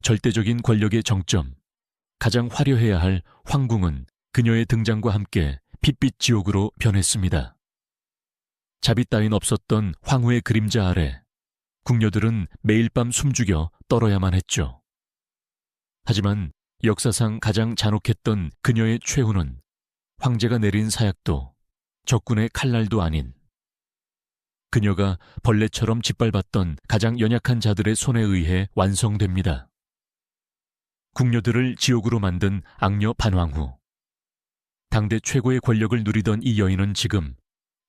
절대적인 권력의 정점, 가장 화려해야 할 황궁은 그녀의 등장과 함께 핏빛 지옥으로 변했습니다. 자비 따윈 없었던 황후의 그림자 아래 궁녀들은 매일 밤 숨죽여 떨어야만 했죠. 하지만 역사상 가장 잔혹했던 그녀의 최후는 황제가 내린 사약도 적군의 칼날도 아닌 그녀가 벌레처럼 짓밟았던 가장 연약한 자들의 손에 의해 완성됩니다. 궁녀들을 지옥으로 만든 악녀 반황후. 당대 최고의 권력을 누리던 이 여인은 지금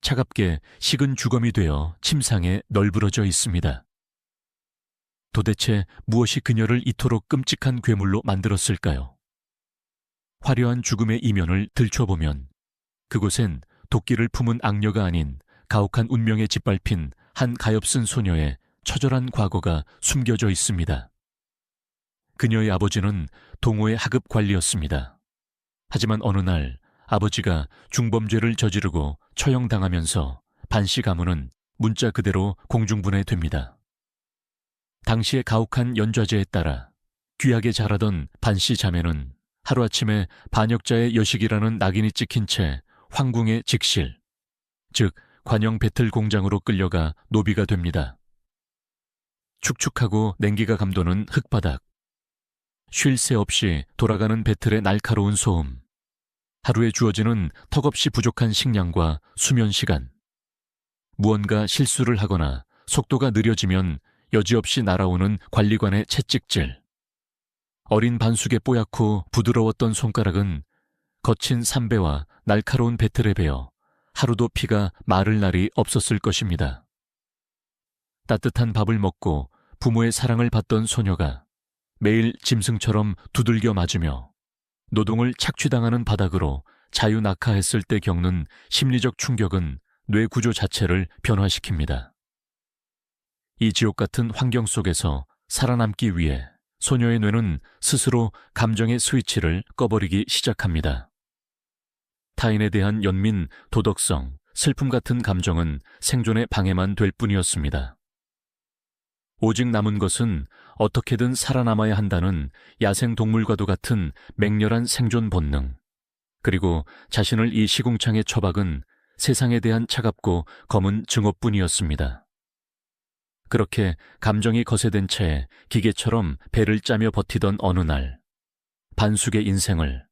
차갑게 식은 주검이 되어 침상에 널브러져 있습니다. 도대체 무엇이 그녀를 이토록 끔찍한 괴물로 만들었을까요? 화려한 죽음의 이면을 들춰보면 그곳엔 도끼를 품은 악녀가 아닌 가혹한 운명에 짓밟힌 한 가엾은 소녀의 처절한 과거가 숨겨져 있습니다. 그녀의 아버지는 동호의 하급 관리였습니다. 하지만 어느 날 아버지가 중범죄를 저지르고 처형당하면서 반씨 가문은 문자 그대로 공중분해됩니다. 당시의 가혹한 연좌제에 따라 귀하게 자라던 반씨 자매는 하루아침에 반역자의 여식이라는 낙인이 찍힌 채 황궁의 직실, 즉 관영 배틀 공장으로 끌려가 노비가 됩니다. 축축하고 냉기가 감도는 흙바닥, 쉴 새 없이 돌아가는 배틀의 날카로운 소음, 하루에 주어지는 턱없이 부족한 식량과 수면 시간, 무언가 실수를 하거나 속도가 느려지면 여지없이 날아오는 관리관의 채찍질, 어린 반숙의 뽀얗고 부드러웠던 손가락은 거친 삼배와 날카로운 배틀에 베어 하루도 피가 마를 날이 없었을 것입니다. 따뜻한 밥을 먹고 부모의 사랑을 받던 소녀가 매일 짐승처럼 두들겨 맞으며 노동을 착취당하는 바닥으로 자유낙하했을 때 겪는 심리적 충격은 뇌 구조 자체를 변화시킵니다. 이 지옥 같은 환경 속에서 살아남기 위해 소녀의 뇌는 스스로 감정의 스위치를 꺼버리기 시작합니다. 타인에 대한 연민, 도덕성, 슬픔 같은 감정은 생존의 방해만 될 뿐이었습니다. 오직 남은 것은 어떻게든 살아남아야 한다는 야생동물과도 같은 맹렬한 생존 본능, 그리고 자신을 이 시궁창에 처박은 세상에 대한 차갑고 검은 증오뿐이었습니다. 그렇게 감정이 거세된 채 기계처럼 배를 짜며 버티던 어느 날, 반숙의 인생을,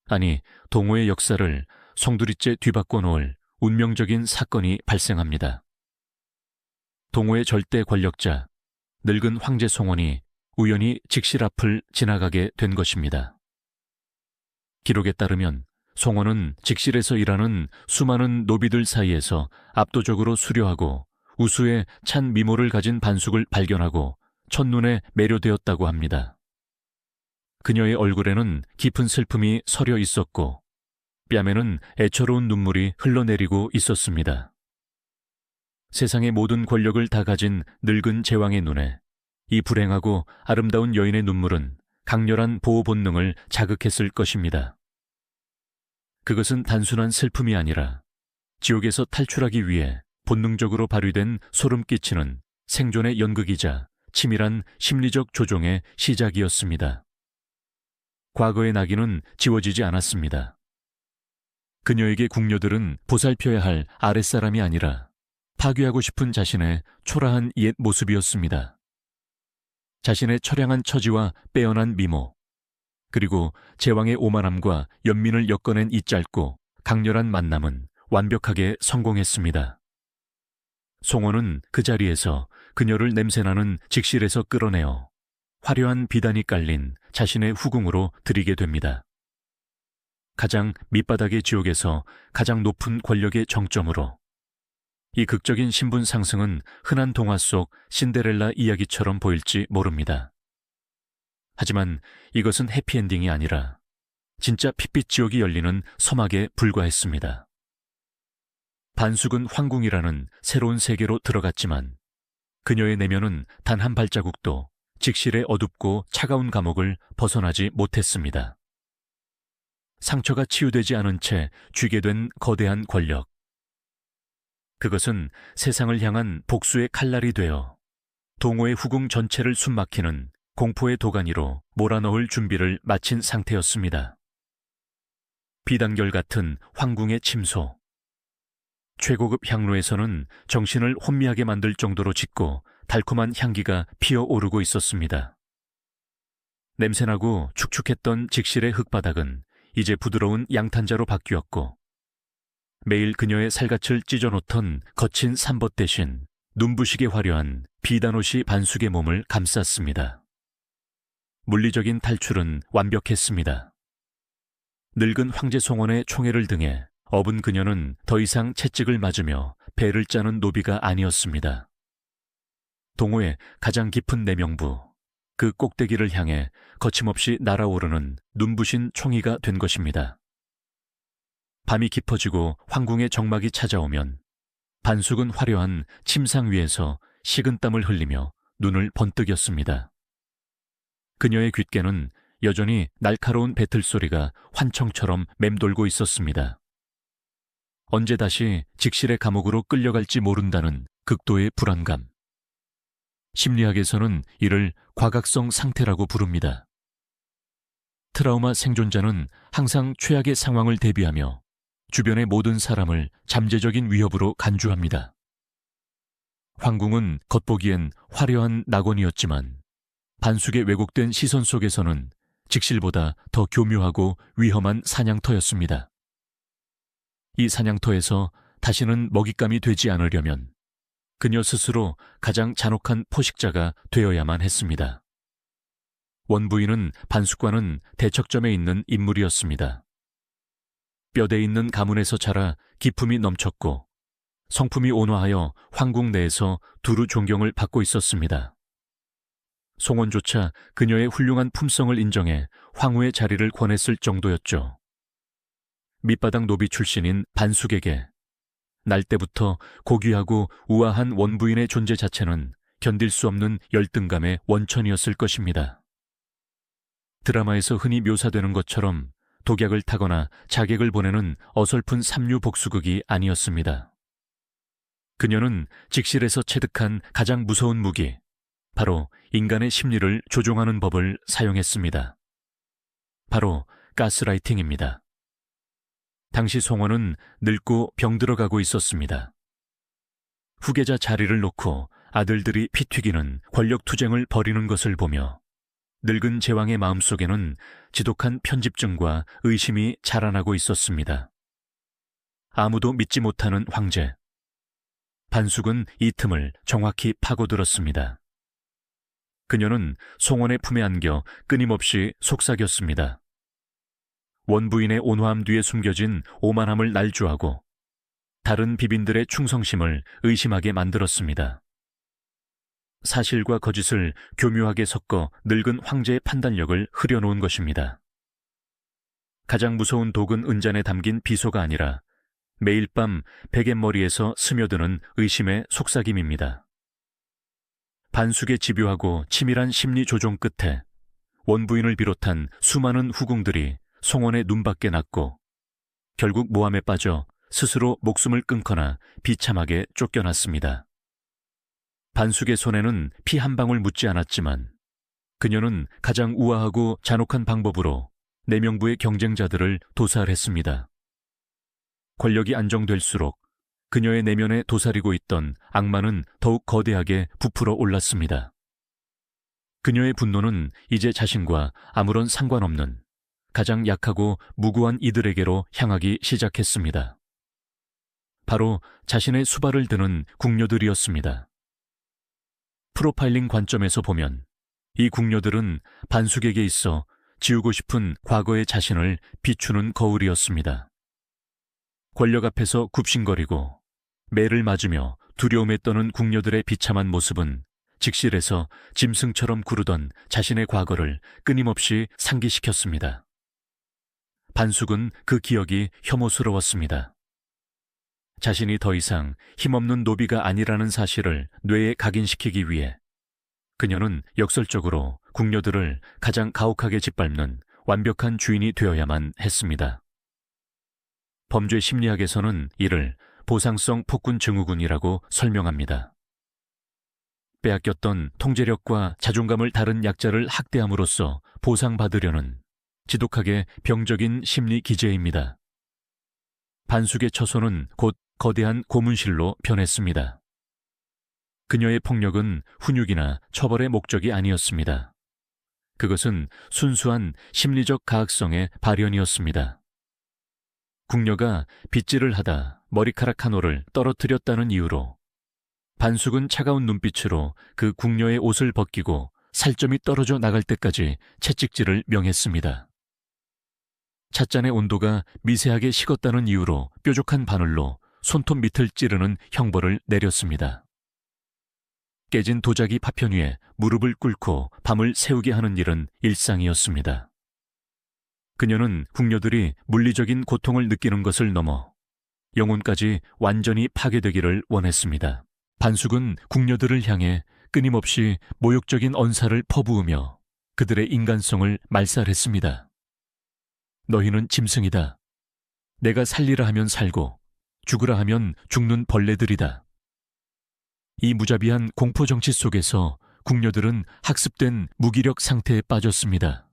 아니 동호의 역사를 송두리째 뒤바꿔 놓을 운명적인 사건이 발생합니다. 동호의 절대 권력자, 늙은 황제 송원이 우연히 직실 앞을 지나가게 된 것입니다. 기록에 따르면 송원은 직실에서 일하는 수많은 노비들 사이에서 압도적으로 수려하고 우수의 찬 미모를 가진 반숙을 발견하고 첫눈에 매료되었다고 합니다. 그녀의 얼굴에는 깊은 슬픔이 서려 있었고 뺨에는 애처로운 눈물이 흘러내리고 있었습니다. 세상의 모든 권력을 다 가진 늙은 제왕의 눈에 이 불행하고 아름다운 여인의 눈물은 강렬한 보호 본능을 자극했을 것입니다. 그것은 단순한 슬픔이 아니라 지옥에서 탈출하기 위해 본능적으로 발휘된 소름 끼치는 생존의 연극이자 치밀한 심리적 조종의 시작이었습니다. 과거의 낙인은 지워지지 않았습니다. 그녀에게 궁녀들은 보살펴야 할 아랫사람이 아니라 파괴하고 싶은 자신의 초라한 옛 모습이었습니다. 자신의 처량한 처지와 빼어난 미모, 그리고 제왕의 오만함과 연민을 엮어낸 이 짧고 강렬한 만남은 완벽하게 성공했습니다. 송원은 그 자리에서 그녀를 냄새나는 직실에서 끌어내어 화려한 비단이 깔린 자신의 후궁으로 들이게 됩니다. 가장 밑바닥의 지옥에서 가장 높은 권력의 정점으로. 이 극적인 신분 상승은 흔한 동화 속 신데렐라 이야기처럼 보일지 모릅니다. 하지만 이것은 해피엔딩이 아니라 진짜 핏빛 지옥이 열리는 서막에 불과했습니다. 반숙은 황궁이라는 새로운 세계로 들어갔지만 그녀의 내면은 단 한 발자국도 직실의 어둡고 차가운 감옥을 벗어나지 못했습니다. 상처가 치유되지 않은 채 쥐게 된 거대한 권력. 그것은 세상을 향한 복수의 칼날이 되어 동호의 후궁 전체를 숨막히는 공포의 도가니로 몰아넣을 준비를 마친 상태였습니다. 비단결 같은 황궁의 침소. 최고급 향로에서는 정신을 혼미하게 만들 정도로 짙고 달콤한 향기가 피어오르고 있었습니다. 냄새나고 축축했던 직실의 흙바닥은 이제 부드러운 양탄자로 바뀌었고, 매일 그녀의 살갗을 찢어놓던 거친 삼벗 대신 눈부시게 화려한 비단옷이 반숙의 몸을 감쌌습니다. 물리적인 탈출은 완벽했습니다. 늙은 황제 송원의 총애를 등에 업은 그녀는 더 이상 채찍을 맞으며 배를 짜는 노비가 아니었습니다. 동호의 가장 깊은 내명부, 그 꼭대기를 향해 거침없이 날아오르는 눈부신 총이가 된 것입니다. 밤이 깊어지고 황궁의 정막이 찾아오면 반숙은 화려한 침상 위에서 식은땀을 흘리며 눈을 번뜩였습니다. 그녀의 귓가는 여전히 날카로운 배틀 소리가 환청처럼 맴돌고 있었습니다. 언제 다시 직실의 감옥으로 끌려갈지 모른다는 극도의 불안감. 심리학에서는 이를 과각성 상태라고 부릅니다. 트라우마 생존자는 항상 최악의 상황을 대비하며 주변의 모든 사람을 잠재적인 위협으로 간주합니다. 황궁은 겉보기엔 화려한 낙원이었지만 반숙의 왜곡된 시선 속에서는 직실보다 더 교묘하고 위험한 사냥터였습니다. 이 사냥터에서 다시는 먹잇감이 되지 않으려면 그녀 스스로 가장 잔혹한 포식자가 되어야만 했습니다. 원부인은 반숙과는 대척점에 있는 인물이었습니다. 뼈대 있는 가문에서 자라 기품이 넘쳤고 성품이 온화하여 황궁 내에서 두루 존경을 받고 있었습니다. 송원조차 그녀의 훌륭한 품성을 인정해 황후의 자리를 권했을 정도였죠. 밑바닥 노비 출신인 반숙에게 날 때부터 고귀하고 우아한 원부인의 존재 자체는 견딜 수 없는 열등감의 원천이었을 것입니다. 드라마에서 흔히 묘사되는 것처럼 독약을 타거나 자객을 보내는 어설픈 삼류 복수극이 아니었습니다. 그녀는 직실에서 체득한 가장 무서운 무기, 바로 인간의 심리를 조종하는 법을 사용했습니다. 바로 가스라이팅입니다. 당시 송원은 늙고 병들어가고 있었습니다. 후계자 자리를 놓고 아들들이 피 튀기는 권력투쟁을 벌이는 것을 보며 늙은 제왕의 마음속에는 지독한 편집증과 의심이 자라나고 있었습니다. 아무도 믿지 못하는 황제. 반숙은 이 틈을 정확히 파고들었습니다. 그녀는 송원의 품에 안겨 끊임없이 속삭였습니다. 원부인의 온화함 뒤에 숨겨진 오만함을 날조하고 다른 비빈들의 충성심을 의심하게 만들었습니다. 사실과 거짓을 교묘하게 섞어 늙은 황제의 판단력을 흐려놓은 것입니다. 가장 무서운 독은 은잔에 담긴 비소가 아니라 매일 밤 베갯머리에서 스며드는 의심의 속삭임입니다. 반숙의 집요하고 치밀한 심리 조종 끝에 원부인을 비롯한 수많은 후궁들이 송원의 눈밖에 났고 결국 모함에 빠져 스스로 목숨을 끊거나 비참하게 쫓겨났습니다. 반숙의 손에는 피 한 방울 묻지 않았지만 그녀는 가장 우아하고 잔혹한 방법으로 내명부의 경쟁자들을 도살했습니다. 권력이 안정될수록 그녀의 내면에 도사리고 있던 악마는 더욱 거대하게 부풀어 올랐습니다. 그녀의 분노는 이제 자신과 아무런 상관없는 가장 약하고 무고한 이들에게로 향하기 시작했습니다. 바로 자신의 수발을 드는 궁녀들이었습니다. 프로파일링 관점에서 보면 이 궁녀들은 반숙에게 있어 지우고 싶은 과거의 자신을 비추는 거울이었습니다. 권력 앞에서 굽신거리고 매를 맞으며 두려움에 떠는 궁녀들의 비참한 모습은 직실에서 짐승처럼 구르던 자신의 과거를 끊임없이 상기시켰습니다. 반숙은 그 기억이 혐오스러웠습니다. 자신이 더 이상 힘없는 노비가 아니라는 사실을 뇌에 각인시키기 위해 그녀는 역설적으로 궁녀들을 가장 가혹하게 짓밟는 완벽한 주인이 되어야만 했습니다. 범죄 심리학에서는 이를 보상성 폭군 증후군이라고 설명합니다. 빼앗겼던 통제력과 자존감을 다른 약자를 학대함으로써 보상받으려는 지독하게 병적인 심리 기제입니다. 반숙의 처소는 곧 거대한 고문실로 변했습니다. 그녀의 폭력은 훈육이나 처벌의 목적이 아니었습니다. 그것은 순수한 심리적 가학성의 발현이었습니다. 궁녀가 빗질을 하다 머리카락 한 올을 떨어뜨렸다는 이유로 반숙은 차가운 눈빛으로 그 궁녀의 옷을 벗기고 살점이 떨어져 나갈 때까지 채찍질을 명했습니다. 찻잔의 온도가 미세하게 식었다는 이유로 뾰족한 바늘로 손톱 밑을 찌르는 형벌을 내렸습니다. 깨진 도자기 파편 위에 무릎을 꿇고 밤을 새우게 하는 일은 일상이었습니다. 그녀는 궁녀들이 물리적인 고통을 느끼는 것을 넘어 영혼까지 완전히 파괴되기를 원했습니다. 반숙은 궁녀들을 향해 끊임없이 모욕적인 언사를 퍼부으며 그들의 인간성을 말살했습니다. 너희는 짐승이다. 내가 살리라 하면 살고 죽으라 하면 죽는 벌레들이다. 이 무자비한 공포정치 속에서 궁녀들은 학습된 무기력 상태에 빠졌습니다.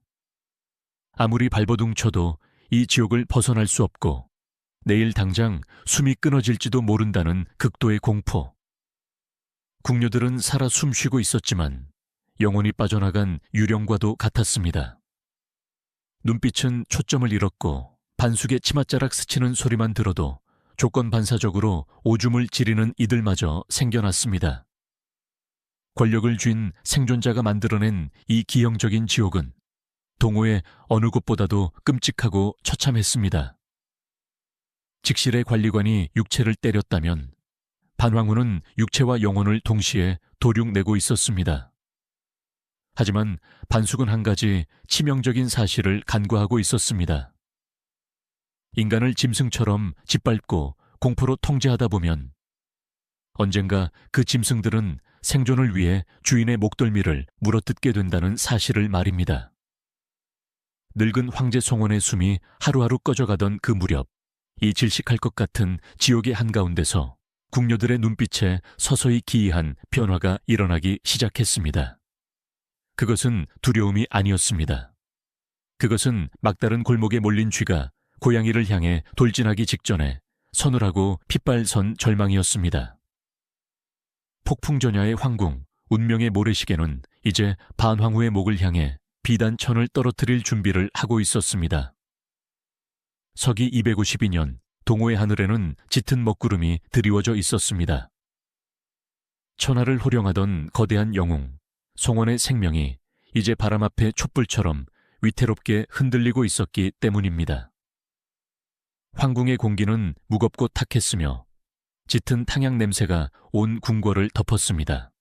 아무리 발버둥 쳐도 이 지옥을 벗어날 수 없고 내일 당장 숨이 끊어질지도 모른다는 극도의 공포. 궁녀들은 살아 숨쉬고 있었지만 영혼이 빠져나간 유령과도 같았습니다. 눈빛은 초점을 잃었고 반숙의 치맛자락 스치는 소리만 들어도 조건 반사적으로 오줌을 지리는 이들마저 생겨났습니다. 권력을 쥔 생존자가 만들어낸 이 기형적인 지옥은 동호의 어느 곳보다도 끔찍하고 처참했습니다. 직실의 관리관이 육체를 때렸다면 반황후는 육체와 영혼을 동시에 도륙내고 있었습니다. 하지만 반숙은 한 가지 치명적인 사실을 간과하고 있었습니다. 인간을 짐승처럼 짓밟고 공포로 통제하다 보면 언젠가 그 짐승들은 생존을 위해 주인의 목덜미를 물어뜯게 된다는 사실을 말입니다. 늙은 황제 송원의 숨이 하루하루 꺼져가던 그 무렵, 이 질식할 것 같은 지옥의 한가운데서 궁녀들의 눈빛에 서서히 기이한 변화가 일어나기 시작했습니다. 그것은 두려움이 아니었습니다. 그것은 막다른 골목에 몰린 쥐가 고양이를 향해 돌진하기 직전에 서늘하고 핏발선 절망이었습니다. 폭풍전야의 황궁, 운명의 모래시계는 이제 반황후의 목을 향해 비단천을 떨어뜨릴 준비를 하고 있었습니다. 서기 252년 동호의 하늘에는 짙은 먹구름이 드리워져 있었습니다. 천하를 호령하던 거대한 영웅, 송원의 생명이 이제 바람 앞에 촛불처럼 위태롭게 흔들리고 있었기 때문입니다. 황궁의 공기는 무겁고 탁했으며 짙은 탕향 냄새가 온 궁궐을 덮었습니다.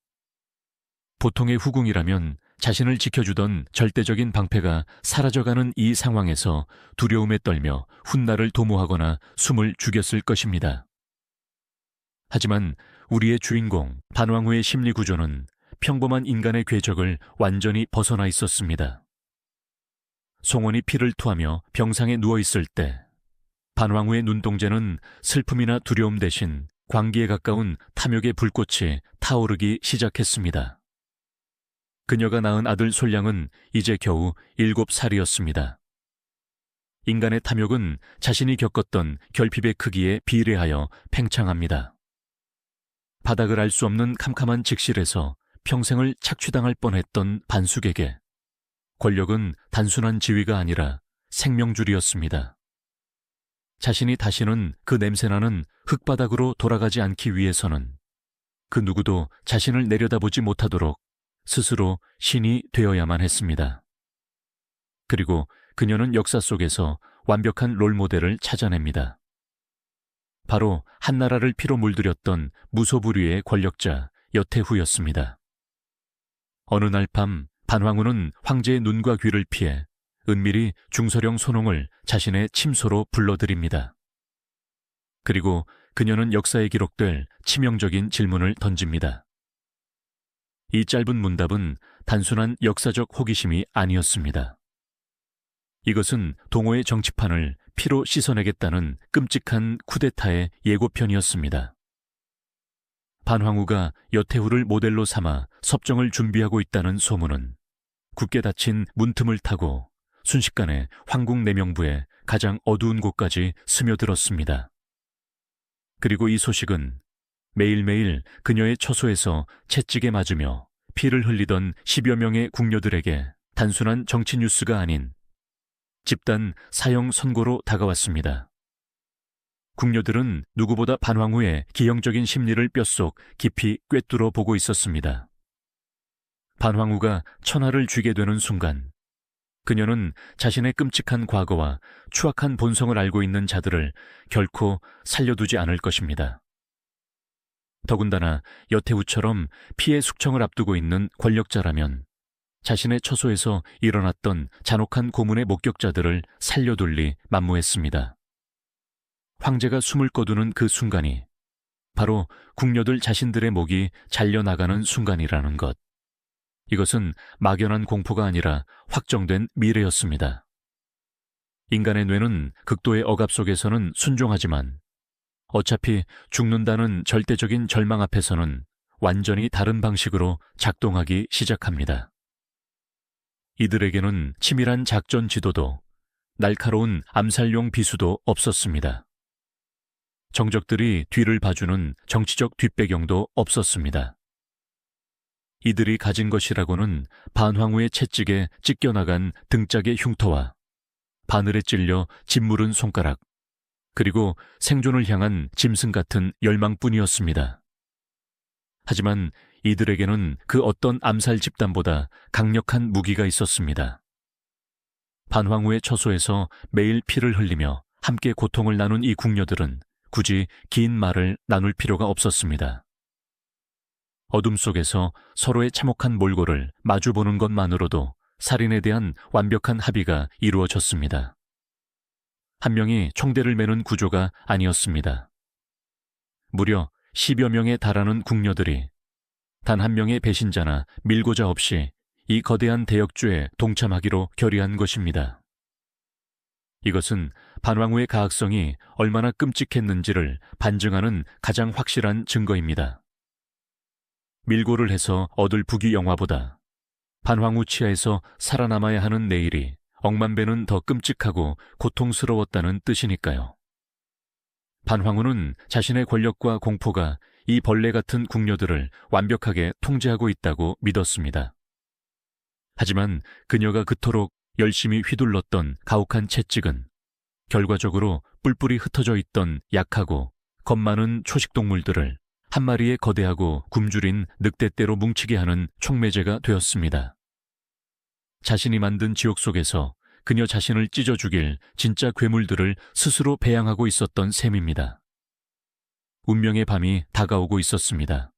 보통의 후궁이라면 자신을 지켜주던 절대적인 방패가 사라져가는 이 상황에서 두려움에 떨며 훗날을 도모하거나 숨을 죽였을 것입니다. 하지만 우리의 주인공 반황후의 심리 구조는 평범한 인간의 궤적을 완전히 벗어나 있었습니다. 송원이 피를 토하며 병상에 누워있을 때 반황후의 눈동자는 슬픔이나 두려움 대신 광기에 가까운 탐욕의 불꽃이 타오르기 시작했습니다. 그녀가 낳은 아들 솔량은 이제 겨우 7살이었습니다. 인간의 탐욕은 자신이 겪었던 결핍의 크기에 비례하여 팽창합니다. 바닥을 알 수 없는 캄캄한 직실에서 평생을 착취당할 뻔했던 반숙에게 권력은 단순한 지위가 아니라 생명줄이었습니다. 자신이 다시는 그 냄새나는 흙바닥으로 돌아가지 않기 위해서는 그 누구도 자신을 내려다보지 못하도록 스스로 신이 되어야만 했습니다. 그리고 그녀는 역사 속에서 완벽한 롤모델을 찾아냅니다. 바로 한나라를 피로 물들였던 무소불위의 권력자 여태후였습니다. 어느 날 밤 반황후는 황제의 눈과 귀를 피해 은밀히 중서령 손홍을 자신의 침소로 불러들입니다. 그리고 그녀는 역사에 기록될 치명적인 질문을 던집니다. 이 짧은 문답은 단순한 역사적 호기심이 아니었습니다. 이것은 동호의 정치판을 피로 씻어내겠다는 끔찍한 쿠데타의 예고편이었습니다. 반황후가 여태후를 모델로 삼아 섭정을 준비하고 있다는 소문은 굳게 닫힌 문틈을 타고 순식간에 황궁 내명부의 가장 어두운 곳까지 스며들었습니다. 그리고 이 소식은 매일매일 그녀의 처소에서 채찍에 맞으며 피를 흘리던 10여 명의 궁녀들에게 단순한 정치 뉴스가 아닌 집단 사형 선고로 다가왔습니다. 궁녀들은 누구보다 반황후의 기형적인 심리를 뼛속 깊이 꿰뚫어 보고 있었습니다. 반황후가 천하를 쥐게 되는 순간 그녀는 자신의 끔찍한 과거와 추악한 본성을 알고 있는 자들을 결코 살려두지 않을 것입니다. 더군다나 여태후처럼 피해 숙청을 앞두고 있는 권력자라면 자신의 처소에서 일어났던 잔혹한 고문의 목격자들을 살려둘 리 만무했습니다. 황제가 숨을 거두는 그 순간이 바로 궁녀들 자신들의 목이 잘려나가는 순간이라는 것. 이것은 막연한 공포가 아니라 확정된 미래였습니다. 인간의 뇌는 극도의 억압 속에서는 순종하지만 어차피 죽는다는 절대적인 절망 앞에서는 완전히 다른 방식으로 작동하기 시작합니다. 이들에게는 치밀한 작전 지도도 날카로운 암살용 비수도 없었습니다. 정적들이 뒤를 봐주는 정치적 뒷배경도 없었습니다. 이들이 가진 것이라고는 반황후의 채찍에 찢겨나간 등짝의 흉터와 바늘에 찔려 짓무른 손가락, 그리고 생존을 향한 짐승 같은 열망뿐이었습니다. 하지만 이들에게는 그 어떤 암살 집단보다 강력한 무기가 있었습니다. 반황후의 처소에서 매일 피를 흘리며 함께 고통을 나눈 이 궁녀들은 굳이 긴 말을 나눌 필요가 없었습니다. 어둠 속에서 서로의 참혹한 몰골을 마주보는 것만으로도 살인에 대한 완벽한 합의가 이루어졌습니다. 한 명이 총대를 매는 구조가 아니었습니다. 무려 10여 명에 달하는 궁녀들이 단 한 명의 배신자나 밀고자 없이 이 거대한 대역죄에 동참하기로 결의한 것입니다. 이것은 반황후의 가학성이 얼마나 끔찍했는지를 반증하는 가장 확실한 증거입니다. 밀고를 해서 얻을 부귀영화보다 반황후 치하에서 살아남아야 하는 내일이 억만 배는 더 끔찍하고 고통스러웠다는 뜻이니까요. 반황후는 자신의 권력과 공포가 이 벌레 같은 궁녀들을 완벽하게 통제하고 있다고 믿었습니다. 하지만 그녀가 그토록 열심히 휘둘렀던 가혹한 채찍은 결과적으로 뿔뿔이 흩어져 있던 약하고 겁 많은 초식동물들을 한 마리의 거대하고 굶주린 늑대떼로 뭉치게 하는 촉매제가 되었습니다. 자신이 만든 지옥 속에서 그녀 자신을 찢어 죽일 진짜 괴물들을 스스로 배양하고 있었던 셈입니다. 운명의 밤이 다가오고 있었습니다.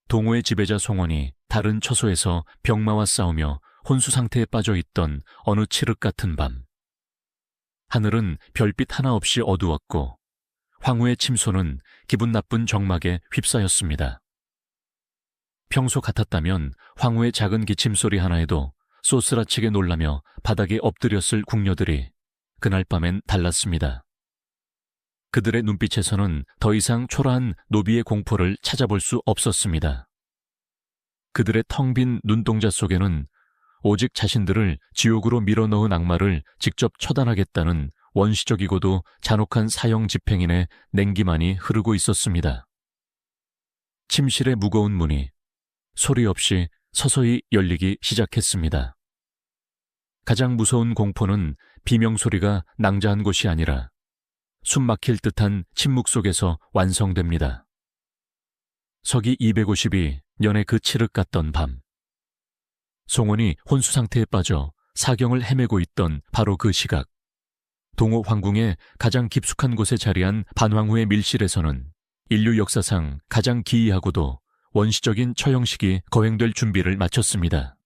동호의 지배자 송원이 다른 처소에서 병마와 싸우며 혼수 상태에 빠져 있던 어느 칠흑 같은 밤. 하늘은 별빛 하나 없이 어두웠고 황후의 침소는 기분 나쁜 정막에 휩싸였습니다. 평소 같았다면 황후의 작은 기침소리 하나에도 쏘스라치게 놀라며 바닥에 엎드렸을 궁녀들이 그날 밤엔 달랐습니다. 그들의 눈빛에서는 더 이상 초라한 노비의 공포를 찾아볼 수 없었습니다. 그들의 텅 빈 눈동자 속에는 오직 자신들을 지옥으로 밀어넣은 악마를 직접 처단하겠다는 원시적이고도 잔혹한 사형 집행인의 냉기만이 흐르고 있었습니다. 침실의 무거운 문이 소리 없이 서서히 열리기 시작했습니다. 가장 무서운 공포는 비명소리가 낭자한 곳이 아니라 숨 막힐 듯한 침묵 속에서 완성됩니다. 서기 252 년의 그 칠흑 같던 밤. 송원이 혼수 상태에 빠져 사경을 헤매고 있던 바로 그 시각. 동호 황궁의 가장 깊숙한 곳에 자리한 반황후의 밀실에서는 인류 역사상 가장 기이하고도 원시적인 처형식이 거행될 준비를 마쳤습니다.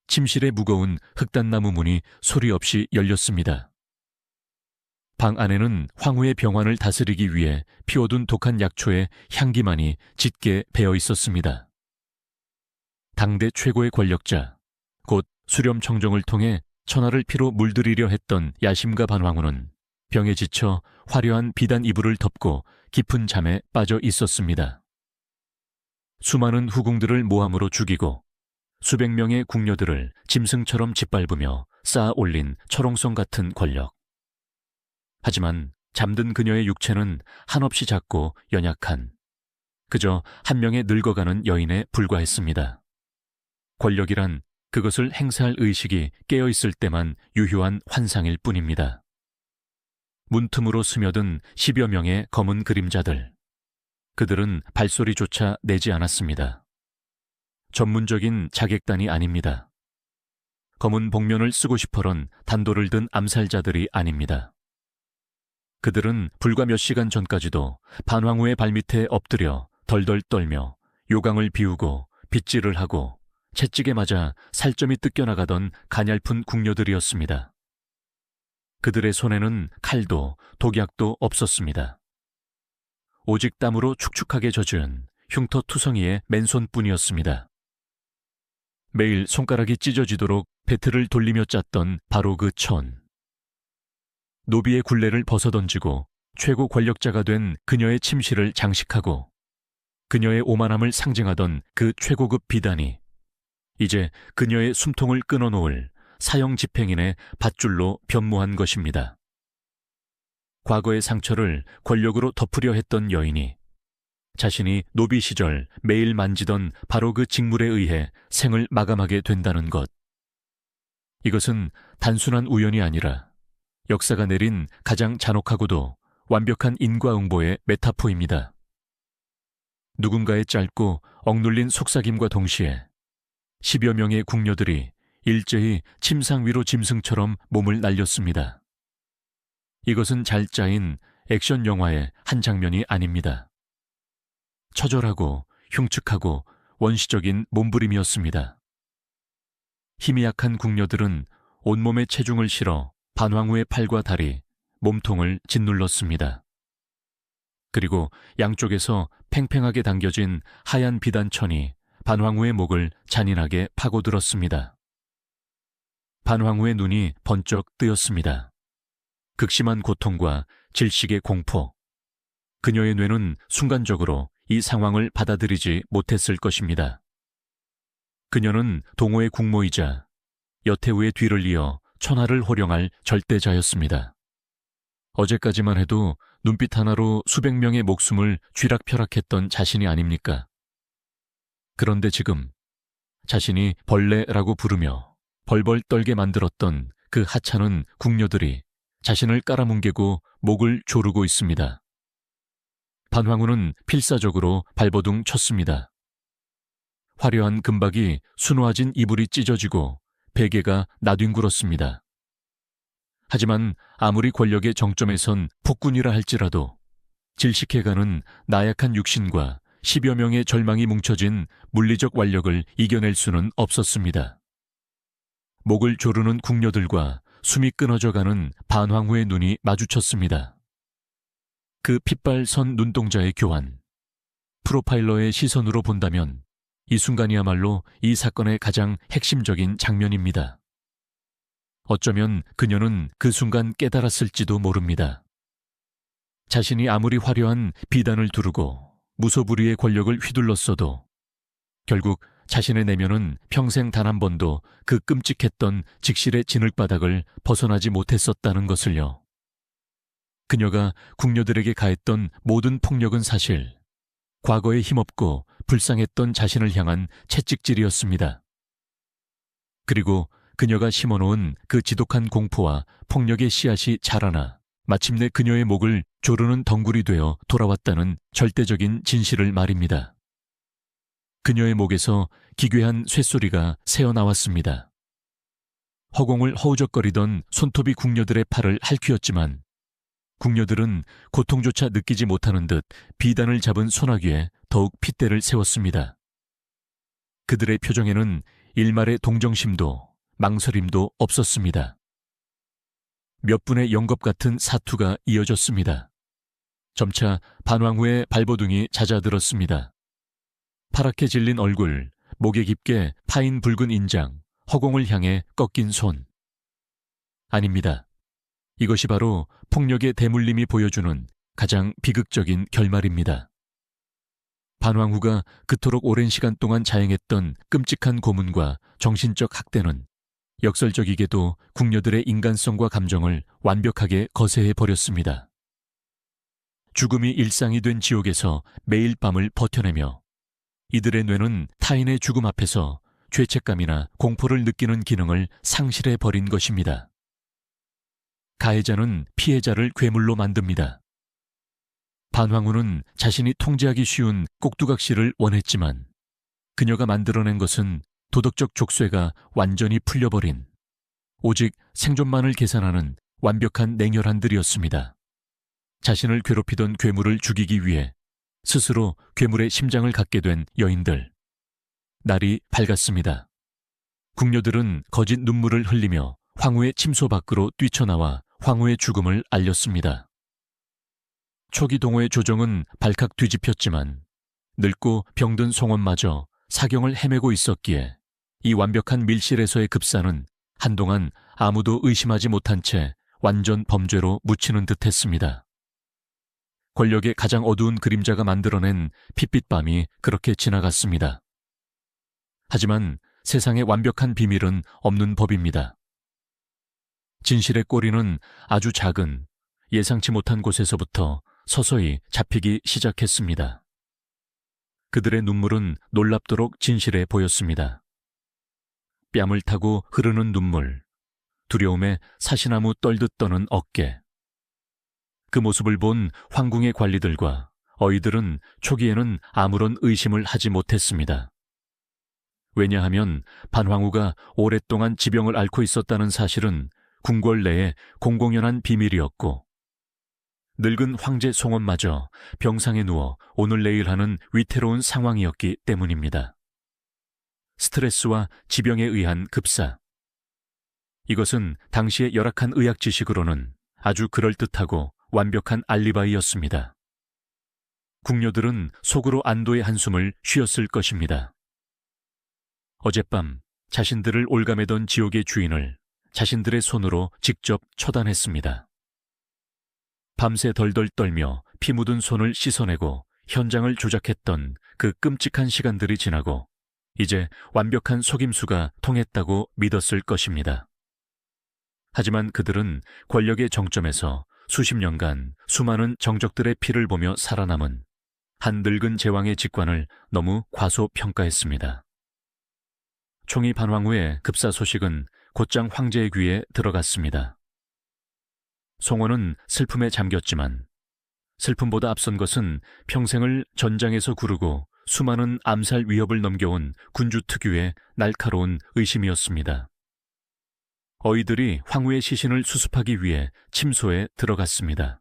침실의 무거운 흑단나무 문이 소리 없이 열렸습니다. 방 안에는 황후의 병환을 다스리기 위해 피워둔 독한 약초의 향기만이 짙게 배어 있었습니다. 당대 최고의 권력자, 곧 수렴청정을 통해 천하를 피로 물들이려 했던 야심가 반황후는 병에 지쳐 화려한 비단 이불을 덮고 깊은 잠에 빠져 있었습니다. 수많은 후궁들을 모함으로 죽이고 수백 명의 궁녀들을 짐승처럼 짓밟으며 쌓아 올린 철옹성 같은 권력. 하지만 잠든 그녀의 육체는 한없이 작고 연약한 그저 한 명의 늙어가는 여인에 불과했습니다. 권력이란 그것을 행사할 의식이 깨어있을 때만 유효한 환상일 뿐입니다. 문틈으로 스며든 10여 명의 검은 그림자들. 그들은 발소리조차 내지 않았습니다. 전문적인 자객단이 아닙니다. 검은 복면을 쓰고 싶어런 단도를 든 암살자들이 아닙니다. 그들은 불과 몇 시간 전까지도 반황후의 발밑에 엎드려 덜덜 떨며 요강을 비우고 빗질을 하고 채찍에 맞아 살점이 뜯겨나가던 가냘픈 궁녀들이었습니다. 그들의 손에는 칼도 독약도 없었습니다. 오직 땀으로 축축하게 젖은 흉터투성이의 맨손뿐이었습니다. 매일 손가락이 찢어지도록 배틀을 돌리며 짰던 바로 그 천. 노비의 굴레를 벗어던지고 최고 권력자가 된 그녀의 침실을 장식하고 그녀의 오만함을 상징하던 그 최고급 비단이 이제 그녀의 숨통을 끊어놓을 사형 집행인의 밧줄로 변모한 것입니다. 과거의 상처를 권력으로 덮으려 했던 여인이 자신이 노비 시절 매일 만지던 바로 그 직물에 의해 생을 마감하게 된다는 것. 이것은 단순한 우연이 아니라 역사가 내린 가장 잔혹하고도 완벽한 인과응보의 메타포입니다. 누군가의 짧고 억눌린 속삭임과 동시에 10여 명의 궁녀들이 일제히 침상 위로 짐승처럼 몸을 날렸습니다. 이것은 잘 짜인 액션 영화의 한 장면이 아닙니다. 처절하고 흉측하고 원시적인 몸부림이었습니다. 힘이 약한 궁녀들은 온몸에 체중을 실어 반황후의 팔과 다리, 몸통을 짓눌렀습니다. 그리고 양쪽에서 팽팽하게 당겨진 하얀 비단천이 반황후의 목을 잔인하게 파고들었습니다. 반황후의 눈이 번쩍 뜨였습니다. 극심한 고통과 질식의 공포. 그녀의 뇌는 순간적으로 이 상황을 받아들이지 못했을 것입니다. 그녀는 동호의 국모이자 여태우의 뒤를 이어 천하를 호령할 절대자였습니다. 어제까지만 해도 눈빛 하나로 수백 명의 목숨을 쥐락펴락했던 자신이 아닙니까? 그런데 지금 자신이 벌레라고 부르며 벌벌 떨게 만들었던 그 하찮은 궁녀들이 자신을 깔아뭉개고 목을 조르고 있습니다. 반황후는 필사적으로 발버둥 쳤습니다. 화려한 금박이 수놓아진 이불이 찢어지고 베개가 나뒹굴었습니다. 하지만 아무리 권력의 정점에 선 폭군이라 할지라도 질식해가는 나약한 육신과 10여 명의 절망이 뭉쳐진 물리적 완력을 이겨낼 수는 없었습니다. 목을 조르는 궁녀들과 숨이 끊어져가는 반황후의 눈이 마주쳤습니다. 그 핏발선 눈동자의 교환. 프로파일러의 시선으로 본다면 이 순간이야말로 이 사건의 가장 핵심적인 장면입니다. 어쩌면 그녀는 그 순간 깨달았을지도 모릅니다. 자신이 아무리 화려한 비단을 두르고 무소불위의 권력을 휘둘렀어도 결국 자신의 내면은 평생 단 한 번도 그 끔찍했던 직실의 진흙바닥을 벗어나지 못했었다는 것을요. 그녀가 궁녀들에게 가했던 모든 폭력은 사실 과거에 힘없고 불쌍했던 자신을 향한 채찍질이었습니다. 그리고 그녀가 심어놓은 그 지독한 공포와 폭력의 씨앗이 자라나 마침내 그녀의 목을 조르는 덩굴이 되어 돌아왔다는 절대적인 진실을 말입니다. 그녀의 목에서 기괴한 쇳소리가 새어나왔습니다. 허공을 허우적거리던 손톱이 궁녀들의 팔을 핥히었지만 궁녀들은 고통조차 느끼지 못하는 듯 비단을 잡은 소나귀에 더욱 핏대를 세웠습니다. 그들의 표정에는 일말의 동정심도 망설임도 없었습니다. 몇 분의 영겁 같은 사투가 이어졌습니다. 점차 반황후의 발버둥이 잦아들었습니다. 파랗게 질린 얼굴, 목에 깊게 파인 붉은 인장, 허공을 향해 꺾인 손. 아닙니다. 이것이 바로 폭력의 대물림이 보여주는 가장 비극적인 결말입니다. 반황후가 그토록 오랜 시간 동안 자행했던 끔찍한 고문과 정신적 학대는 역설적이게도 궁녀들의 인간성과 감정을 완벽하게 거세해 버렸습니다. 죽음이 일상이 된 지옥에서 매일 밤을 버텨내며 이들의 뇌는 타인의 죽음 앞에서 죄책감이나 공포를 느끼는 기능을 상실해 버린 것입니다. 가해자는 피해자를 괴물로 만듭니다. 반황후는 자신이 통제하기 쉬운 꼭두각시를 원했지만 그녀가 만들어낸 것은 도덕적 족쇄가 완전히 풀려버린 오직 생존만을 계산하는 완벽한 냉혈한들이었습니다. 자신을 괴롭히던 괴물을 죽이기 위해 스스로 괴물의 심장을 갖게 된 여인들. 날이 밝았습니다. 궁녀들은 거짓 눈물을 흘리며 황후의 침소 밖으로 뛰쳐나와 황후의 죽음을 알렸습니다. 초기 동호의 조정은 발칵 뒤집혔지만 늙고 병든 송원마저 사경을 헤매고 있었기에 이 완벽한 밀실에서의 급사는 한동안 아무도 의심하지 못한 채 완전 범죄로 묻히는 듯했습니다. 권력의 가장 어두운 그림자가 만들어낸 핏빛밤이 그렇게 지나갔습니다. 하지만 세상에 완벽한 비밀은 없는 법입니다. 진실의 꼬리는 아주 작은 예상치 못한 곳에서부터 서서히 잡히기 시작했습니다. 그들의 눈물은 놀랍도록 진실해 보였습니다. 뺨을 타고 흐르는 눈물, 두려움에 사시나무 떨듯 떠는 어깨. 그 모습을 본 황궁의 관리들과 어이들은 초기에는 아무런 의심을 하지 못했습니다. 왜냐하면 반황후가 오랫동안 지병을 앓고 있었다는 사실은 궁궐 내에 공공연한 비밀이었고 늙은 황제 송원마저 병상에 누워 오늘 내일 하는 위태로운 상황이었기 때문입니다. 스트레스와 지병에 의한 급사. 이것은 당시의 열악한 의학 지식으로는 아주 그럴듯하고 완벽한 알리바이였습니다. 궁녀들은 속으로 안도의 한숨을 쉬었을 것입니다. 어젯밤 자신들을 올가매던 지옥의 주인을 자신들의 손으로 직접 처단했습니다. 밤새 덜덜 떨며 피 묻은 손을 씻어내고 현장을 조작했던 그 끔찍한 시간들이 지나고 이제 완벽한 속임수가 통했다고 믿었을 것입니다. 하지만 그들은 권력의 정점에서 수십 년간 수많은 정적들의 피를 보며 살아남은 한 늙은 제왕의 직관을 너무 과소평가했습니다. 총이 반황후의 급사 소식은 곧장 황제의 귀에 들어갔습니다. 송원은 슬픔에 잠겼지만 슬픔보다 앞선 것은 평생을 전장에서 구르고 수많은 암살 위협을 넘겨온 군주 특유의 날카로운 의심이었습니다. 어이들이 황후의 시신을 수습하기 위해 침소에 들어갔습니다.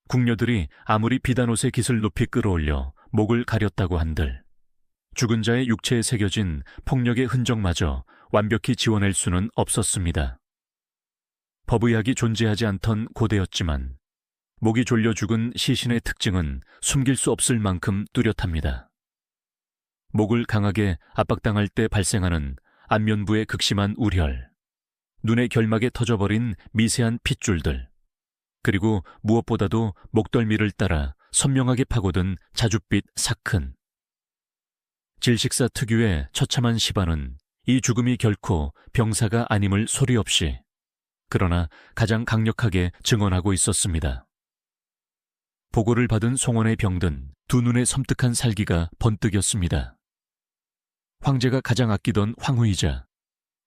궁녀들이 아무리 비단옷의 깃을 높이 끌어올려 목을 가렸다고 한들 죽은 자의 육체에 새겨진 폭력의 흔적마저 완벽히 지워낼 수는 없었습니다. 법의학이 존재하지 않던 고대였지만 목이 졸려 죽은 시신의 특징은 숨길 수 없을 만큼 뚜렷합니다. 목을 강하게 압박당할 때 발생하는 안면부의 극심한 우혈, 눈의 결막에 터져버린 미세한 핏줄들, 그리고 무엇보다도 목덜미를 따라 선명하게 파고든 자줏빛 사큰. 질식사 특유의 처참한 시반은 이 죽음이 결코 병사가 아님을 소리 없이 그러나 가장 강력하게 증언하고 있었습니다. 보고를 받은 송원의 병든 두 눈의 섬뜩한 살기가 번뜩였습니다. 황제가 가장 아끼던 황후이자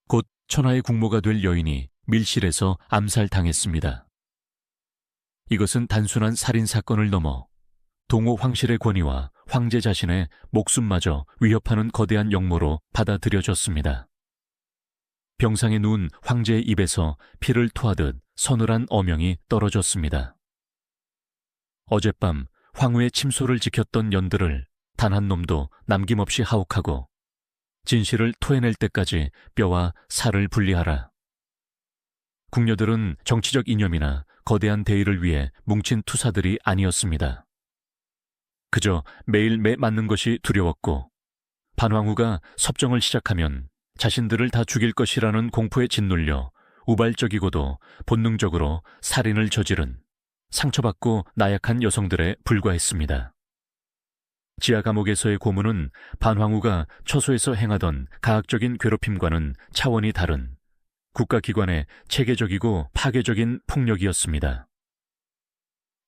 곧 천하의 국모가 될 여인이 밀실에서 암살당했습니다. 이것은 단순한 살인사건을 넘어 동호 황실의 권위와 황제 자신의 목숨마저 위협하는 거대한 역모로 받아들여졌습니다. 병상에 누운 황제의 입에서 피를 토하듯 서늘한 어명이 떨어졌습니다. 어젯밤 황후의 침소를 지켰던 연들을 단 한 놈도 남김없이 하옥하고 진실을 토해낼 때까지 뼈와 살을 분리하라. 궁녀들은 정치적 이념이나 거대한 대의를 위해 뭉친 투사들이 아니었습니다. 그저 매일 매 맞는 것이 두려웠고 반황후가 섭정을 시작하면 자신들을 다 죽일 것이라는 공포에 짓눌려 우발적이고도 본능적으로 살인을 저지른 상처받고 나약한 여성들에 불과했습니다. 지하 감옥에서의 고문은 반황후가 처소에서 행하던 가학적인 괴롭힘과는 차원이 다른 국가기관의 체계적이고 파괴적인 폭력이었습니다.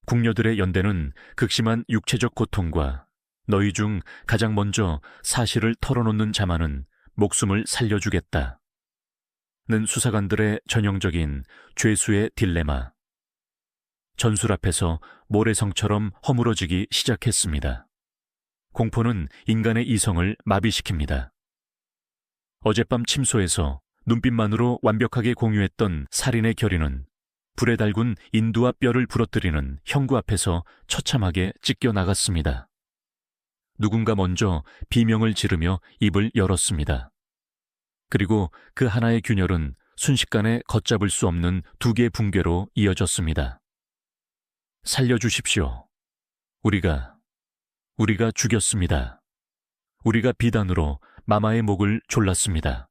궁녀들의 연대는 극심한 육체적 고통과 너희 중 가장 먼저 사실을 털어놓는 자만은 목숨을 살려주겠다 는 수사관들의 전형적인 죄수의 딜레마. 전술 앞에서 모래성처럼 허물어지기 시작했습니다. 공포는 인간의 이성을 마비시킵니다. 어젯밤 침소에서 눈빛만으로 완벽하게 공유했던 살인의 결의는 불에 달군 인두와 뼈를 부러뜨리는 형구 앞에서 처참하게 찢겨 나갔습니다. 누군가 먼저 비명을 지르며 입을 열었습니다. 그리고 그 하나의 균열은 순식간에 걷잡을 수 없는 두 개의 붕괴로 이어졌습니다. 살려주십시오. 우리가 죽였습니다. 우리가 비단으로 마마의 목을 졸랐습니다.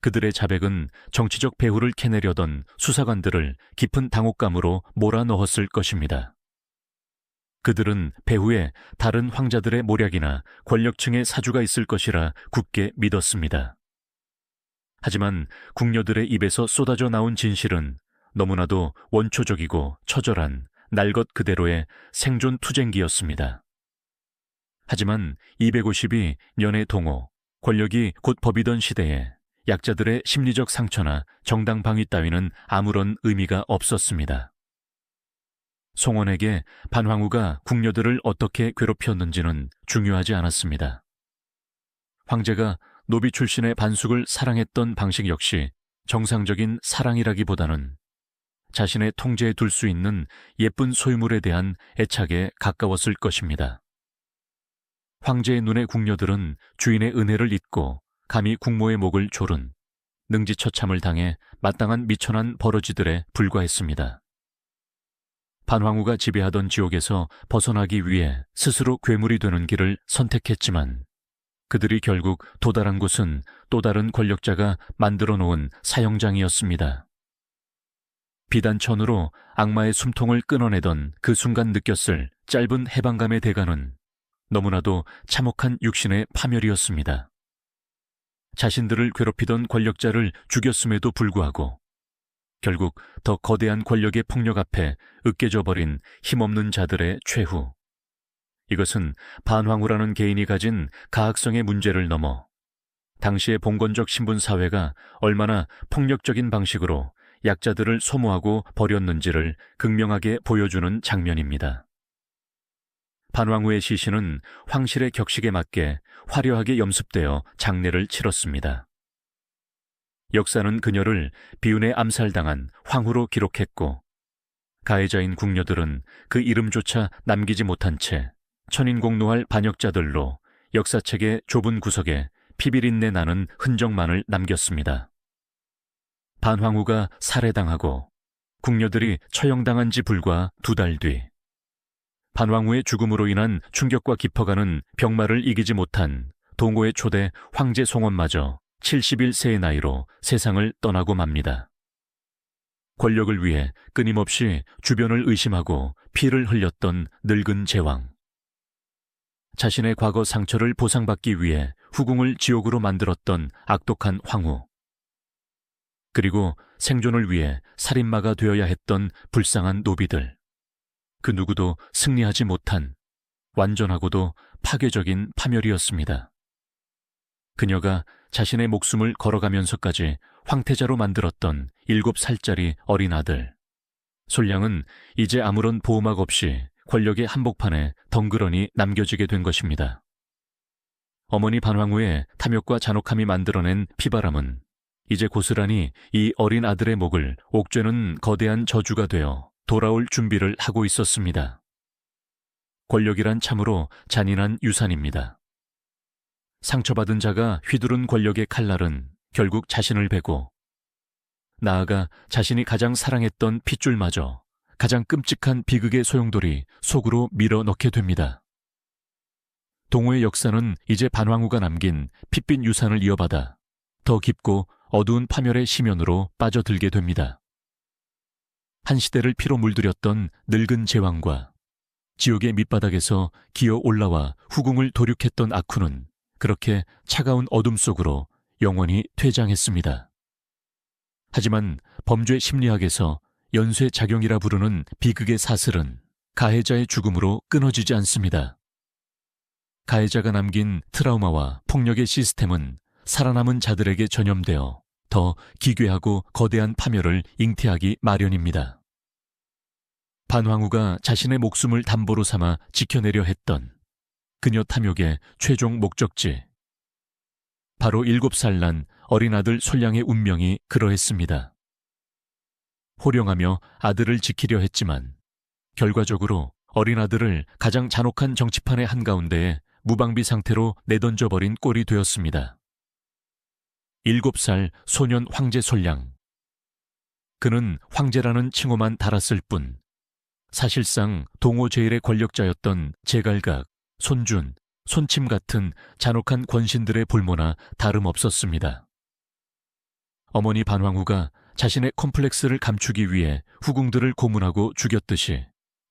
그들의 자백은 정치적 배후를 캐내려던 수사관들을 깊은 당혹감으로 몰아넣었을 것입니다. 그들은 배후에 다른 황자들의 모략이나 권력층의 사주가 있을 것이라 굳게 믿었습니다. 하지만 궁녀들의 입에서 쏟아져 나온 진실은 너무나도 원초적이고 처절한 날 것 그대로의 생존 투쟁기였습니다. 하지만 250이 년의 동호, 권력이 곧 법이던 시대에 약자들의 심리적 상처나 정당 방위 따위는 아무런 의미가 없었습니다. 송원에게 반황후가 궁녀들을 어떻게 괴롭혔는지는 중요하지 않았습니다. 황제가 노비 출신의 반숙을 사랑했던 방식 역시 정상적인 사랑이라기보다는 자신의 통제에 둘 수 있는 예쁜 소유물에 대한 애착에 가까웠을 것입니다. 황제의 눈의 궁녀들은 주인의 은혜를 잊고 감히 국모의 목을 조른 능지처참을 당해 마땅한 미천한 버러지들에 불과했습니다. 반황후가 지배하던 지옥에서 벗어나기 위해 스스로 괴물이 되는 길을 선택했지만 그들이 결국 도달한 곳은 또 다른 권력자가 만들어 놓은 사형장이었습니다. 비단천으로 악마의 숨통을 끊어내던 그 순간 느꼈을 짧은 해방감의 대가는 너무나도 참혹한 육신의 파멸이었습니다. 자신들을 괴롭히던 권력자를 죽였음에도 불구하고 결국 더 거대한 권력의 폭력 앞에 으깨져 버린 힘없는 자들의 최후. 이것은 반황후라는 개인이 가진 가학성의 문제를 넘어 당시의 봉건적 신분 사회가 얼마나 폭력적인 방식으로 약자들을 소모하고 버렸는지를 극명하게 보여주는 장면입니다. 반황후의 시신은 황실의 격식에 맞게 화려하게 염습되어 장례를 치렀습니다. 역사는 그녀를 비운에 암살당한 황후로 기록했고 가해자인 궁녀들은 그 이름조차 남기지 못한 채 천인공노할 반역자들로 역사책의 좁은 구석에 피비린내 나는 흔적만을 남겼습니다. 반황후가 살해당하고 궁녀들이 처형당한 지 불과 2달 뒤 반황후의 죽음으로 인한 충격과 깊어가는 병마를 이기지 못한 동호의 초대 황제 송원마저 71세의 나이로 세상을 떠나고 맙니다. 권력을 위해 끊임없이 주변을 의심하고 피를 흘렸던 늙은 제왕. 자신의 과거 상처를 보상받기 위해 후궁을 지옥으로 만들었던 악독한 황후. 그리고 생존을 위해 살인마가 되어야 했던 불쌍한 노비들. 그 누구도 승리하지 못한 완전하고도 파괴적인 파멸이었습니다. 그녀가 자신의 목숨을 걸어가면서까지 황태자로 만들었던 7살짜리 어린 아들. 솔량은 이제 아무런 보호막 없이 권력의 한복판에 덩그러니 남겨지게 된 것입니다. 어머니 반황후의 탐욕과 잔혹함이 만들어낸 피바람은 이제 고스란히 이 어린 아들의 목을 옥죄는 거대한 저주가 되어 돌아올 준비를 하고 있었습니다. 권력이란 참으로 잔인한 유산입니다. 상처받은 자가 휘두른 권력의 칼날은 결국 자신을 베고 나아가 자신이 가장 사랑했던 핏줄마저 가장 끔찍한 비극의 소용돌이 속으로 밀어넣게 됩니다. 동호의 역사는 이제 반황후가 남긴 핏빛 유산을 이어받아 더 깊고 어두운 파멸의 심연으로 빠져들게 됩니다. 한 시대를 피로 물들였던 늙은 제왕과 지옥의 밑바닥에서 기어 올라와 후궁을 도륙했던 아쿠는 그렇게 차가운 어둠 속으로 영원히 퇴장했습니다. 하지만 범죄 심리학에서 연쇄작용이라 부르는 비극의 사슬은 가해자의 죽음으로 끊어지지 않습니다. 가해자가 남긴 트라우마와 폭력의 시스템은 살아남은 자들에게 전염되어 더 기괴하고 거대한 파멸을 잉태하기 마련입니다. 반황후가 자신의 목숨을 담보로 삼아 지켜내려 했던 그녀 탐욕의 최종 목적지. 바로 7살 난 어린 아들 솔량의 운명이 그러했습니다. 호령하며 아들을 지키려 했지만 결과적으로 어린 아들을 가장 잔혹한 정치판의 한가운데에 무방비 상태로 내던져버린 꼴이 되었습니다. 7살 소년 황제 솔량. 그는 황제라는 칭호만 달았을 뿐 사실상 동호 제일의 권력자였던 제갈각, 손준, 손침 같은 잔혹한 권신들의 볼모나 다름없었습니다. 어머니 반황후가 자신의 콤플렉스를 감추기 위해 후궁들을 고문하고 죽였듯이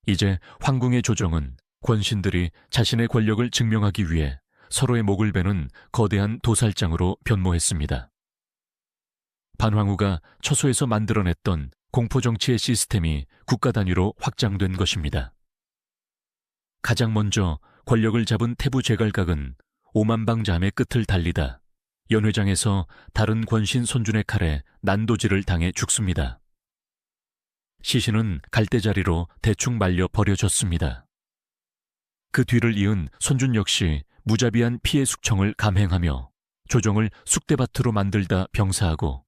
이제 황궁의 조정은 권신들이 자신의 권력을 증명하기 위해 서로의 목을 베는 거대한 도살장으로 변모했습니다. 반황후가 처소에서 만들어냈던 공포정치의 시스템이 국가 단위로 확장된 것입니다. 가장 먼저 권력을 잡은 태부 제갈각은 오만방자함의 끝을 달리다 연회장에서 다른 권신 손준의 칼에 난도질을 당해 죽습니다. 시신은 갈대자리로 대충 말려 버려졌습니다. 그 뒤를 이은 손준 역시 무자비한 피해 숙청을 감행하며 조정을 쑥대밭으로 만들다 병사하고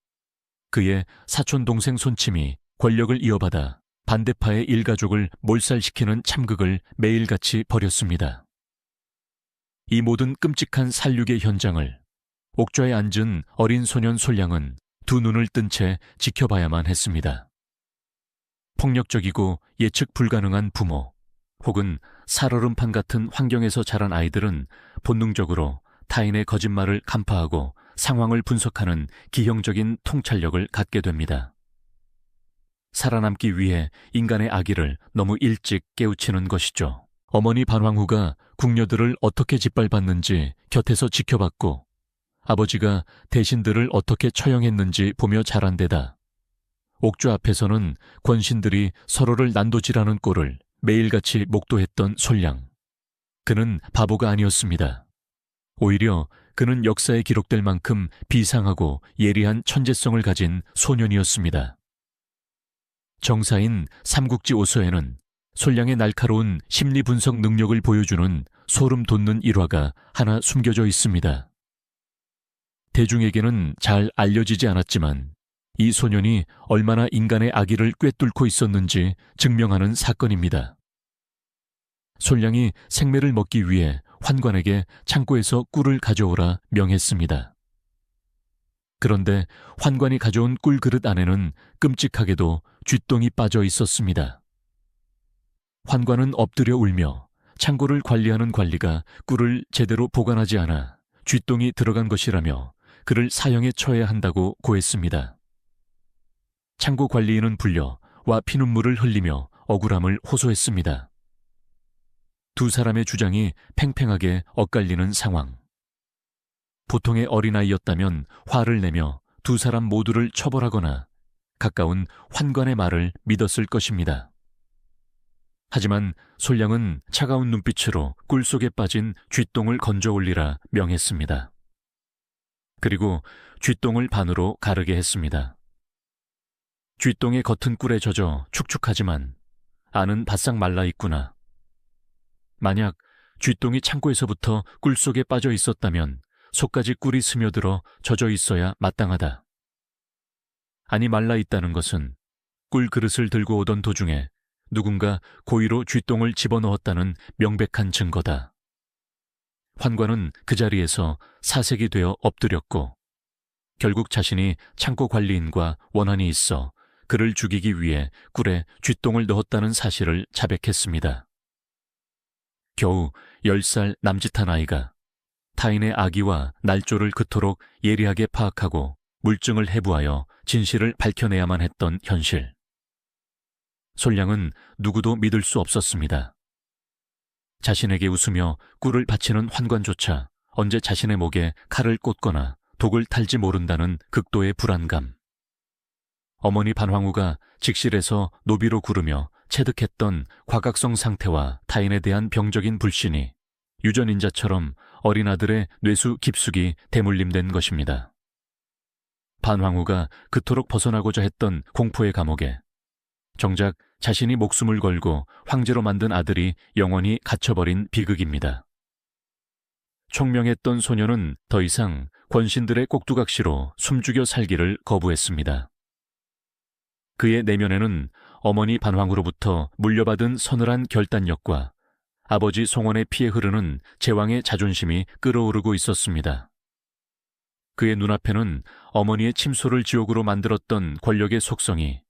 그의 사촌 동생 손침이 권력을 이어받아 반대파의 일가족을 몰살시키는 참극을 매일같이 벌였습니다. 이 모든 끔찍한 살육의 현장을 옥좌에 앉은 어린 소년 솔량은 두 눈을 뜬 채 지켜봐야만 했습니다. 폭력적이고 예측 불가능한 부모 혹은 살얼음판 같은 환경에서 자란 아이들은 본능적으로 타인의 거짓말을 간파하고 상황을 분석하는 기형적인 통찰력을 갖게 됩니다. 살아남기 위해 인간의 악의를 너무 일찍 깨우치는 것이죠. 어머니 반황후가 궁녀들을 어떻게 짓밟았는지 곁에서 지켜봤고 아버지가 대신들을 어떻게 처형했는지 보며 자란 데다 옥좌 앞에서는 권신들이 서로를 난도질하는 꼴을 매일같이 목도했던 솔량. 그는 바보가 아니었습니다. 오히려 그는 역사에 기록될 만큼 비상하고 예리한 천재성을 가진 소년이었습니다. 정사인 삼국지 5서에는 솔량의 날카로운 심리 분석 능력을 보여주는 소름 돋는 일화가 하나 숨겨져 있습니다. 대중에게는 잘 알려지지 않았지만 이 소년이 얼마나 인간의 악의를 꿰뚫고 있었는지 증명하는 사건입니다. 솔량이 생매를 먹기 위해 환관에게 창고에서 꿀을 가져오라 명했습니다. 그런데 환관이 가져온 꿀 그릇 안에는 끔찍하게도 쥐똥이 빠져 있었습니다. 환관은 엎드려 울며 창고를 관리하는 관리가 꿀을 제대로 보관하지 않아 쥐똥이 들어간 것이라며 그를 사형에 처해야 한다고 고했습니다. 창고 관리인은 불려 와 피눈물을 흘리며 억울함을 호소했습니다. 두 사람의 주장이 팽팽하게 엇갈리는 상황. 보통의 어린아이였다면 화를 내며 두 사람 모두를 처벌하거나 가까운 환관의 말을 믿었을 것입니다. 하지만 솔량은 차가운 눈빛으로 꿀 속에 빠진 쥐똥을 건져 올리라 명했습니다. 그리고 쥐똥을 반으로 가르게 했습니다. 쥐똥의 겉은 꿀에 젖어 축축하지만 안은 바싹 말라 있구나. 만약 쥐똥이 창고에서부터 꿀 속에 빠져 있었다면 속까지 꿀이 스며들어 젖어 있어야 마땅하다. 아니 말라 있다는 것은 꿀 그릇을 들고 오던 도중에 누군가 고의로 쥐똥을 집어넣었다는 명백한 증거다. 환관은 그 자리에서 사색이 되어 엎드렸고 결국 자신이 창고 관리인과 원한이 있어 그를 죽이기 위해 꿀에 쥐똥을 넣었다는 사실을 자백했습니다. 겨우 10살 남짓한 아이가 타인의 악의와 날조를 그토록 예리하게 파악하고 물증을 해부하여 진실을 밝혀내야만 했던 현실. 솔량은 누구도 믿을 수 없었습니다. 자신에게 웃으며 꿀을 바치는 환관조차 언제 자신의 목에 칼을 꽂거나 독을 탈지 모른다는 극도의 불안감. 어머니 반황후가 직실에서 노비로 구르며 체득했던 과각성 상태와 타인에 대한 병적인 불신이 유전인자처럼 어린 아들의 뇌수 깊숙이 대물림된 것입니다. 반황후가 그토록 벗어나고자 했던 공포의 감옥에 정작 자신이 목숨을 걸고 황제로 만든 아들이 영원히 갇혀버린 비극입니다. 총명했던 소녀는 더 이상 권신들의 꼭두각시로 숨죽여 살기를 거부했습니다. 그의 내면에는 어머니 반황후로부터 물려받은 서늘한 결단력과 아버지 송원의 피에 흐르는 제왕의 자존심이 끓어오르고 있었습니다. 그의 눈앞에는 어머니의 침소를 지옥으로 만들었던 권력의 속성이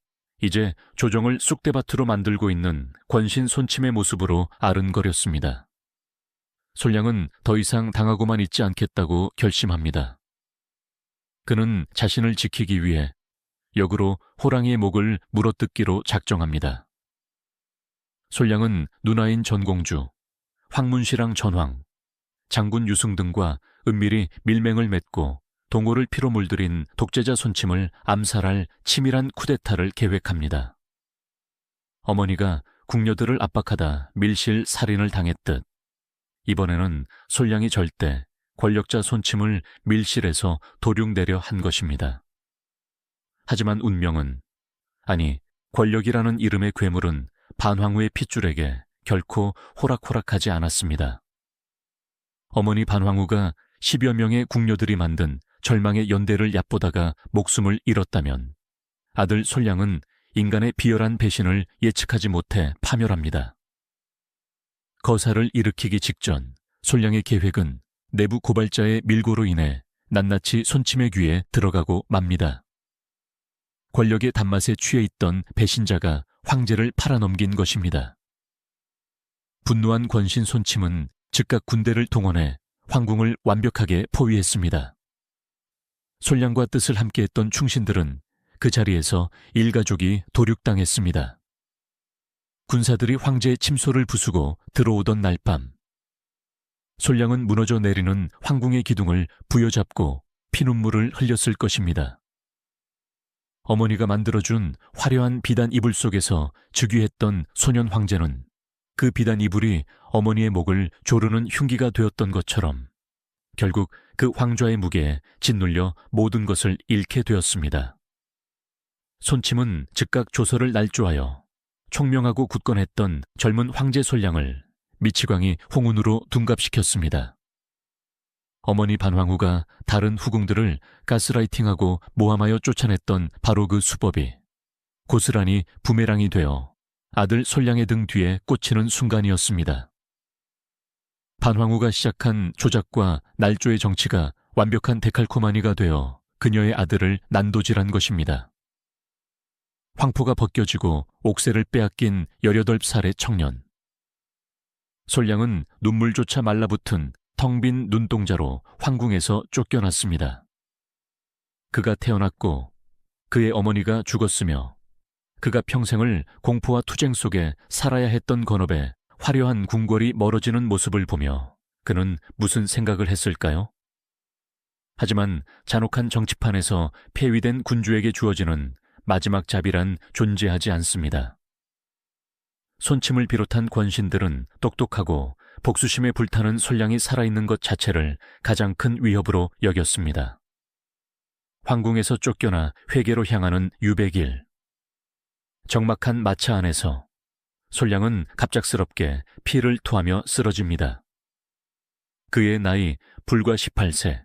이제 조정을 쑥대밭으로 만들고 있는 권신 손침의 모습으로 아른거렸습니다. 솔량은 더 이상 당하고만 있지 않겠다고 결심합니다. 그는 자신을 지키기 위해 역으로 호랑이의 목을 물어뜯기로 작정합니다. 솔량은 누나인 전공주, 황문시랑 전황, 장군 유승 등과 은밀히 밀맹을 맺고 동호를 피로 물들인 독재자 손침을 암살할 치밀한 쿠데타를 계획합니다. 어머니가 궁녀들을 압박하다 밀실 살인을 당했듯 이번에는 솔량이 절대 권력자 손침을 밀실에서 도륙내려 한 것입니다. 하지만 운명은, 아니 권력이라는 이름의 괴물은 반황후의 핏줄에게 결코 호락호락하지 않았습니다. 어머니 반황후가 10여 명의 궁녀들이 만든 절망의 연대를 얕보다가 목숨을 잃었다면 아들 솔량은 인간의 비열한 배신을 예측하지 못해 파멸합니다. 거사를 일으키기 직전 솔량의 계획은 내부 고발자의 밀고로 인해 낱낱이 손침의 귀에 들어가고 맙니다. 권력의 단맛에 취해 있던 배신자가 황제를 팔아넘긴 것입니다. 분노한 권신 손침은 즉각 군대를 동원해 황궁을 완벽하게 포위했습니다. 솔량과 뜻을 함께했던 충신들은 그 자리에서 일가족이 도륙당했습니다. 군사들이 황제의 침소를 부수고 들어오던 날 밤, 솔량은 무너져 내리는 황궁의 기둥을 부여잡고 피눈물을 흘렸을 것입니다. 어머니가 만들어준 화려한 비단 이불 속에서 즉위했던 소년 황제는 그 비단 이불이 어머니의 목을 조르는 흉기가 되었던 것처럼 결국 그 황좌의 무게에 짓눌려 모든 것을 잃게 되었습니다. 손침은 즉각 조서를 날조하여 총명하고 굳건했던 젊은 황제 솔량을 미치광이 홍운으로 둔갑시켰습니다. 어머니 반황후가 다른 후궁들을 가스라이팅하고 모함하여 쫓아냈던 바로 그 수법이 고스란히 부메랑이 되어 아들 솔량의 등 뒤에 꽂히는 순간이었습니다. 반황후가 시작한 조작과 날조의 정치가 완벽한 데칼코마니가 되어 그녀의 아들을 난도질한 것입니다. 황포가 벗겨지고 옥새를 빼앗긴 18살의 청년. 솔량은 눈물조차 말라붙은 텅 빈 눈동자로 황궁에서 쫓겨났습니다. 그가 태어났고 그의 어머니가 죽었으며 그가 평생을 공포와 투쟁 속에 살아야 했던 건업에 화려한 궁궐이 멀어지는 모습을 보며 그는 무슨 생각을 했을까요? 하지만 잔혹한 정치판에서 폐위된 군주에게 주어지는 마지막 자비란 존재하지 않습니다. 손침을 비롯한 권신들은 똑똑하고 복수심에 불타는 솔량이 살아있는 것 자체를 가장 큰 위협으로 여겼습니다. 황궁에서 쫓겨나 회계로 향하는 유백일. 적막한 마차 안에서 솔량은 갑작스럽게 피를 토하며 쓰러집니다. 그의 나이 불과 18세.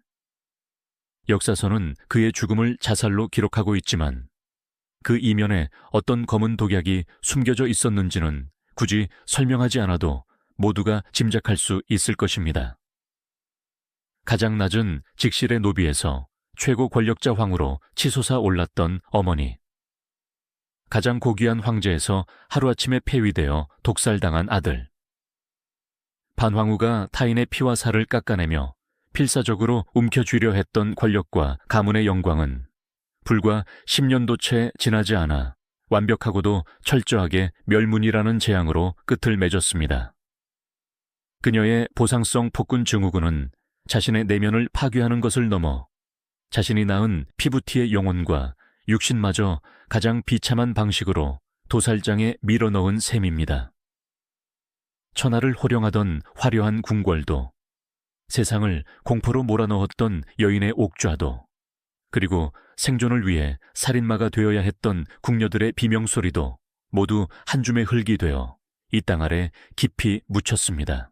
역사서는 그의 죽음을 자살로 기록하고 있지만 그 이면에 어떤 검은 독약이 숨겨져 있었는지는 굳이 설명하지 않아도 모두가 짐작할 수 있을 것입니다. 가장 낮은 직실의 노비에서 최고 권력자 황후로 치솟아 올랐던 어머니. 가장 고귀한 황제에서 하루아침에 폐위되어 독살당한 아들. 반황후가 타인의 피와 살을 깎아내며 필사적으로 움켜쥐려 했던 권력과 가문의 영광은 불과 10년도 채 지나지 않아 완벽하고도 철저하게 멸문이라는 재앙으로 끝을 맺었습니다. 그녀의 보상성 폭군 증후군은 자신의 내면을 파괴하는 것을 넘어 자신이 낳은 피부티의 영혼과 육신마저 가장 비참한 방식으로 도살장에 밀어넣은 셈입니다. 천하를 호령하던 화려한 궁궐도, 세상을 공포로 몰아넣었던 여인의 옥좌도, 그리고 생존을 위해 살인마가 되어야 했던 궁녀들의 비명소리도 모두 한 줌의 흙이 되어 이 땅 아래 깊이 묻혔습니다.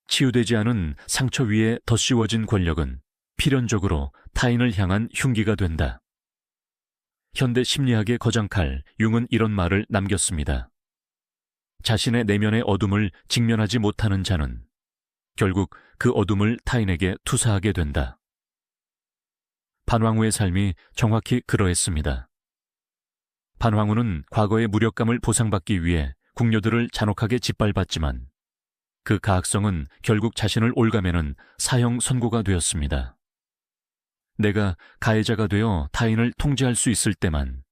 치유되지 않은 상처 위에 덧씌워진 권력은 필연적으로 타인을 향한 흉기가 된다. 현대 심리학의 거장칼 융은 이런 말을 남겼습니다. 자신의 내면의 어둠을 직면하지 못하는 자는 결국 그 어둠을 타인에게 투사하게 된다. 반황후의 삶이 정확히 그러했습니다. 반황후는 과거의 무력감을 보상받기 위해 궁녀들을 잔혹하게 짓밟았지만 그 가학성은 결국 자신을 옭아매는 사형 선고가 되었습니다. 내가 가해자가 되어 타인을 통제할 수 있을 때만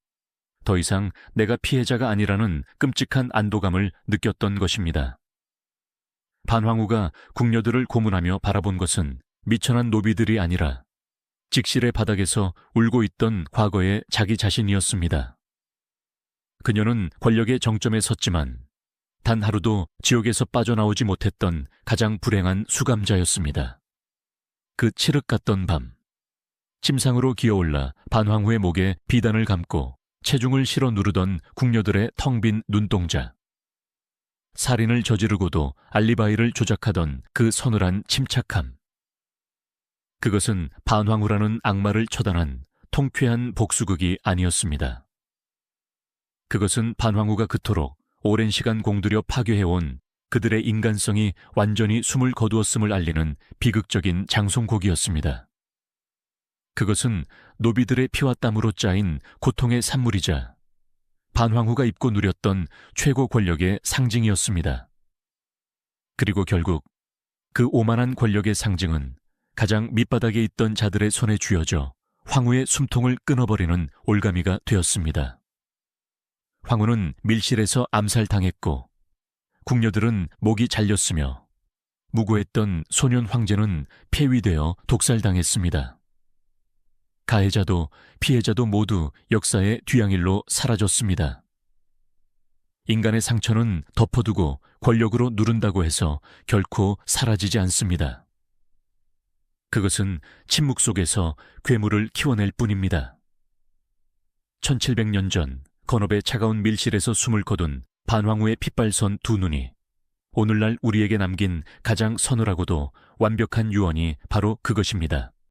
더 이상 내가 피해자가 아니라는 끔찍한 안도감을 느꼈던 것입니다. 반황후가 궁녀들을 고문하며 바라본 것은 미천한 노비들이 아니라 직실의 바닥에서 울고 있던 과거의 자기 자신이었습니다. 그녀는 권력의 정점에 섰지만 단 하루도 지옥에서 빠져나오지 못했던 가장 불행한 수감자였습니다. 그 칠흑 같던 밤, 침상으로 기어올라 반황후의 목에 비단을 감고 체중을 실어 누르던 궁녀들의 텅 빈 눈동자, 살인을 저지르고도 알리바이를 조작하던 그 서늘한 침착함, 그것은 반황후라는 악마를 처단한 통쾌한 복수극이 아니었습니다. 그것은 반황후가 그토록 오랜 시간 공들여 파괴해온 그들의 인간성이 완전히 숨을 거두었음을 알리는 비극적인 장송곡이었습니다. 그것은 노비들의 피와 땀으로 짜인 고통의 산물이자 반황후가 입고 누렸던 최고 권력의 상징이었습니다. 그리고 결국 그 오만한 권력의 상징은 가장 밑바닥에 있던 자들의 손에 쥐어져 황후의 숨통을 끊어버리는 올가미가 되었습니다. 황후는 밀실에서 암살당했고 궁녀들은 목이 잘렸으며 무고했던 소년 황제는 폐위되어 독살당했습니다. 가해자도 피해자도 모두 역사의 뒤양일로 사라졌습니다. 인간의 상처는 덮어두고 권력으로 누른다고 해서 결코 사라지지 않습니다. 그것은 침묵 속에서 괴물을 키워낼 뿐입니다. 1700년 전 건업의 차가운 밀실에서 숨을 거둔 반황후의 핏발선 두 눈이 오늘날 우리에게 남긴 가장 서늘하고도 완벽한 유언이 바로 그것입니다.